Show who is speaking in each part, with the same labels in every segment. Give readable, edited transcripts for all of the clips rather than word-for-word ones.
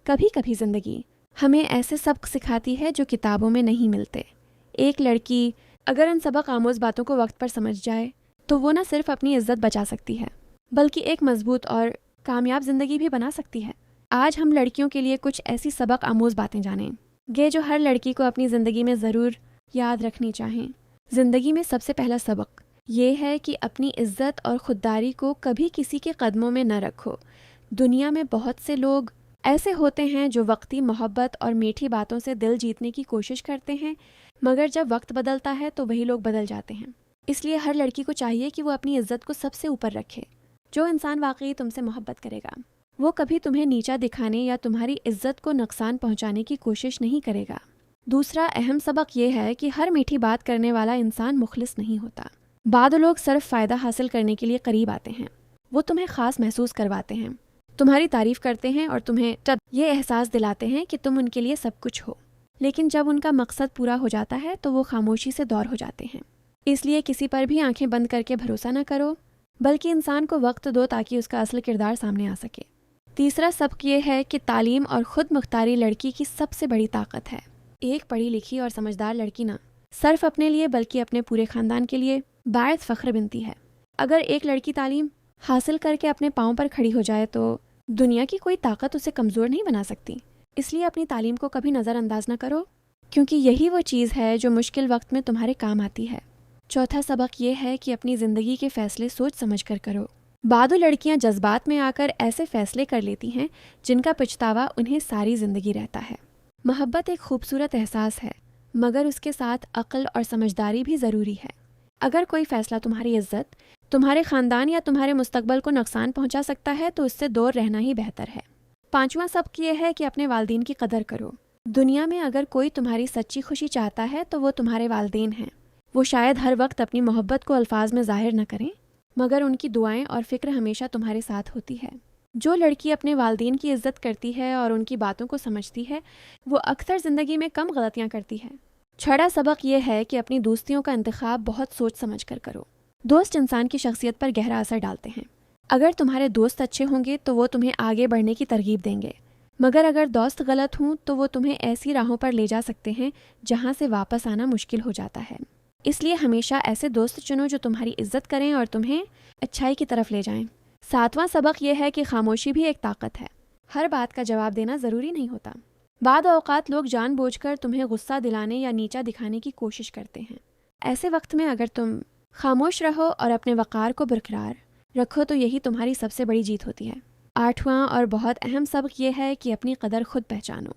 Speaker 1: کبھی کبھی زندگی ہمیں ایسے سبق سکھاتی ہے جو کتابوں میں نہیں ملتے۔ ایک لڑکی اگر ان سبق آموز باتوں کو وقت پر سمجھ جائے تو وہ نہ صرف اپنی عزت بچا سکتی ہے بلکہ ایک مضبوط اور کامیاب زندگی بھی بنا سکتی ہے۔ آج ہم لڑکیوں کے لیے کچھ ایسی سبق آموز باتیں جانیں گے جو ہر لڑکی کو اپنی زندگی میں ضرور یاد رکھنی چاہیں۔ زندگی میں سب سے پہلا سبق یہ ہے کہ اپنی عزت اور خودداری کو کبھی کسی کے قدموں میں نہ رکھو۔ دنیا میں بہت سے لوگ ایسے ہوتے ہیں جو وقتی محبت اور میٹھی باتوں سے دل جیتنے کی کوشش کرتے ہیں، مگر جب وقت بدلتا ہے تو وہی لوگ بدل جاتے ہیں۔ اس لیے ہر لڑکی کو چاہیے کہ وہ اپنی عزت کو سب سے اوپر رکھے۔ جو انسان واقعی تم سے محبت کرے گا وہ کبھی تمہیں نیچا دکھانے یا تمہاری عزت کو نقصان پہنچانے کی کوشش نہیں کرے گا۔ دوسرا اہم سبق یہ ہے کہ ہر میٹھی بات کرنے والا انسان مخلص نہیں ہوتا۔ بعض لوگ صرف فائدہ حاصل کرنے کے لیے قریب آتے ہیں۔ وہ تمہیں خاص محسوس کرواتے ہیں، تمہاری تعریف کرتے ہیں اور تمہیں یہ احساس دلاتے ہیں کہ تم ان کے لیے سب کچھ ہو، لیکن جب ان کا مقصد پورا ہو جاتا ہے تو وہ خاموشی سے دور ہو جاتے ہیں۔ اس لیے کسی پر بھی آنکھیں بند کر کے بھروسہ نہ کرو، بلکہ انسان کو وقت دو تاکہ اس کا اصل کردار سامنے آ سکے۔ تیسرا سبق یہ ہے کہ تعلیم اور خود مختاری لڑکی کی سب سے بڑی طاقت ہے۔ ایک پڑھی لکھی اور سمجھدار لڑکی نہ صرف اپنے لیے بلکہ اپنے پورے خاندان کے لیے باعث فخر بنتی ہے۔ اگر ایک لڑکی تعلیم حاصل کر کے اپنے پاؤں پر کھڑی ہو جائے تو دنیا کی کوئی طاقت اسے کمزور نہیں بنا سکتی۔ اس لیے اپنی تعلیم کو کبھی نظر انداز نہ کرو، کیونکہ یہی وہ چیز ہے جو مشکل وقت میں تمہارے کام آتی ہے۔ چوتھا سبق یہ ہے کہ اپنی زندگی کے فیصلے سوچ سمجھ کر کرو۔ بعض لڑکیاں جذبات میں آ کر ایسے فیصلے کر لیتی ہیں جن کا پچھتاوا انہیں ساری زندگی رہتا ہے۔ محبت ایک خوبصورت احساس ہے، مگر اس کے ساتھ عقل اور سمجھداری بھی ضروری ہے۔ اگر کوئی فیصلہ تمہاری عزت، تمہارے خاندان یا تمہارے مستقبل کو نقصان پہنچا سکتا ہے تو اس سے دور رہنا ہی بہتر ہے۔ پانچواں سبق یہ ہے کہ اپنے والدین کی قدر کرو۔ دنیا میں اگر کوئی تمہاری سچی خوشی چاہتا ہے تو وہ تمہارے والدین ہیں۔ وہ شاید ہر وقت اپنی محبت کو الفاظ میں ظاہر نہ کریں، مگر ان کی دعائیں اور فکر ہمیشہ تمہارے ساتھ ہوتی ہے۔ جو لڑکی اپنے والدین کی عزت کرتی ہے اور ان کی باتوں کو سمجھتی ہے وہ اکثر زندگی میں کم غلطیاں کرتی ہے۔ چھٹا سبق یہ ہے کہ اپنی دوستیوں کا انتخاب بہت سوچ سمجھ کر کرو۔ دوست انسان کی شخصیت پر گہرا اثر ڈالتے ہیں۔ اگر تمہارے دوست اچھے ہوں گے تو وہ تمہیں آگے بڑھنے کی ترغیب دیں گے، مگر اگر دوست غلط ہوں تو وہ تمہیں ایسی راہوں پر لے جا سکتے ہیں جہاں سے واپس آنا مشکل ہو جاتا ہے۔ اس لیے ہمیشہ ایسے دوست چنو جو تمہاری عزت کریں اور تمہیں اچھائی کی طرف لے جائیں۔ ساتواں سبق یہ ہے کہ خاموشی بھی ایک طاقت ہے۔ ہر بات کا جواب دینا ضروری نہیں ہوتا۔ بعض اوقات لوگ جان بوجھ کر تمہیں غصہ دلانے یا نیچا دکھانے کی کوشش کرتے ہیں۔ ایسے وقت میں اگر تم خاموش رہو اور اپنے وقار کو برقرار رکھو تو یہی تمہاری سب سے بڑی جیت ہوتی ہے۔ آٹھواں اور بہت اہم سبق یہ ہے کہ اپنی قدر خود پہچانو۔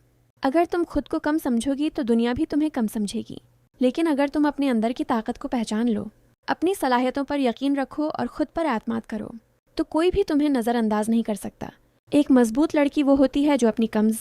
Speaker 1: اگر تم خود کو کم سمجھو گی تو دنیا بھی تمہیں کم سمجھے گی، لیکن اگر تم اپنے اندر کی طاقت کو پہچان لو، اپنی صلاحیتوں پر یقین رکھو اور خود پر اعتماد کرو تو کوئی بھی تمہیں نظر انداز نہیں کر سکتا۔ ایک مضبوط لڑکی وہ ہوتی ہے جو اپنی کمز